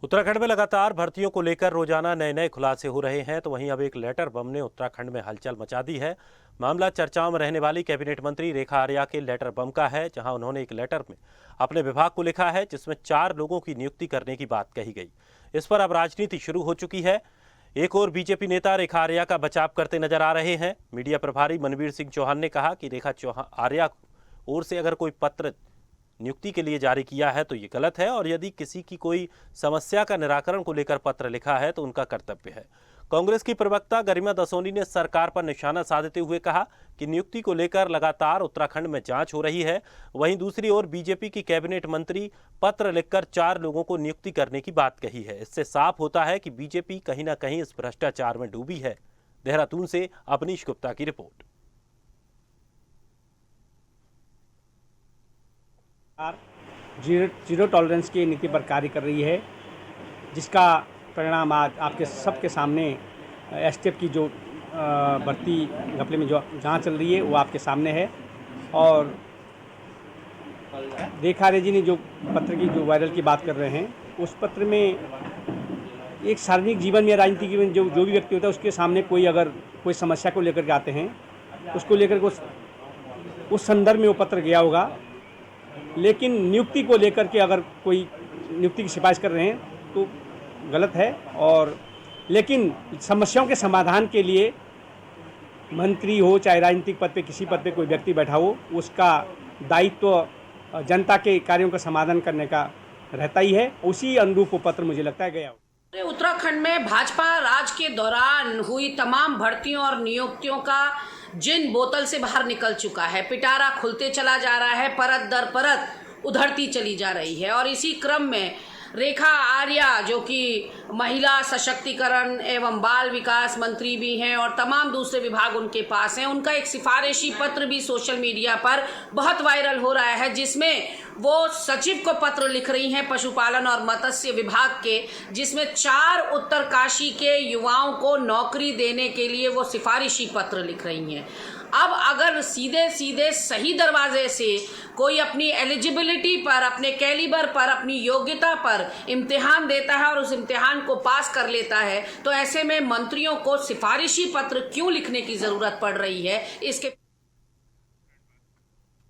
उत्तराखंड में लगातार भर्तियों को लेकर रोजाना नए नए खुलासे हो रहे हैं, तो वहीं अब एक लेटर बम ने उत्तराखंड में हलचल मचा दी है। मामला चर्चाओं में रहने वाली कैबिनेट मंत्री रेखा आर्या के लेटर बम का है, जहां उन्होंने एक लेटर में अपने विभाग को लिखा है जिसमें 4 लोगों की नियुक्ति करने की बात कही गई। इस पर अब राजनीति शुरू हो चुकी है। एक और बीजेपी नेता रेखा आर्या का बचाव करते नजर आ रहे हैं। मीडिया प्रभारी मनवीर सिंह चौहान ने कहा कि रेखा आर्या ओर से अगर कोई पत्र नियुक्ति के लिए जारी किया है तो ये गलत है, और यदि किसी की कोई समस्या का निराकरण को लेकर पत्र लिखा है तो उनका कर्तव्य है। कांग्रेस की प्रवक्ता गरिमा दसोनी ने सरकार पर निशाना साधते हुए कहा कि नियुक्ति को लेकर लगातार उत्तराखंड में जांच हो रही है। वहीं दूसरी ओर बीजेपी की कैबिनेट मंत्री पत्र लिखकर 4 लोगों को नियुक्ति करने की बात कही है। इससे साफ होता है कि बीजेपी कहीं ना कहीं इस भ्रष्टाचार में डूबी है। देहरादून से अवनीश गुप्ता की रिपोर्ट। जीरो टॉलरेंस की नीति पर कार्य कर रही है, जिसका परिणाम आज आपके सबके सामने एसटीएफ की जो भर्ती घपले में जो जांच चल रही है वो आपके सामने है। और रेखा आर्या जी ने जो पत्र की जो वायरल की बात कर रहे हैं, उस पत्र में एक सार्वजनिक जीवन में राजनीतिक जीवन जो भी व्यक्ति होता है उसके सामने कोई अगर कोई समस्या को लेकर के आते हैं, उसको लेकर के उस संदर्भ में वो पत्र गया होगा। लेकिन नियुक्ति को लेकर के अगर कोई नियुक्ति की सिफारिश कर रहे हैं तो गलत है। और लेकिन समस्याओं के समाधान के लिए मंत्री हो चाहे राजनीतिक पद पे किसी पद पे कोई व्यक्ति बैठा हो, उसका दायित्व जनता के कार्यों का समाधान करने का रहता ही है। उसी अनुरूप वो पत्र मुझे लगता है गया। उत्तराखंड में भाजपा राज के दौरान हुई तमाम भर्तियों और नियुक्तियों का जिन बोतल से बाहर निकल चुका है, पिटारा खुलते चला जा रहा है, परत दर परत उधरती चली जा रही है। और इसी क्रम में रेखा आर्या, जो कि महिला सशक्तिकरण एवं बाल विकास मंत्री भी हैं और तमाम दूसरे विभाग उनके पास हैं, उनका एक सिफारिशी पत्र भी सोशल मीडिया पर बहुत वायरल हो रहा है, जिसमें वो सचिव को पत्र लिख रही हैं पशुपालन और मत्स्य विभाग के, जिसमें 4 उत्तरकाशी के युवाओं को नौकरी देने के लिए वो सिफारिशी पत्र लिख रही हैं। अब अगर सीधे सीधे सही दरवाजे से कोई अपनी एलिजिबिलिटी पर, अपने कैलिबर पर, अपनी योग्यता पर इम्तिहान देता है और उस इम्तिहान को पास कर लेता है, तो ऐसे में मंत्रियों को सिफारिशी पत्र क्यों लिखने की जरूरत पड़ रही है, इसके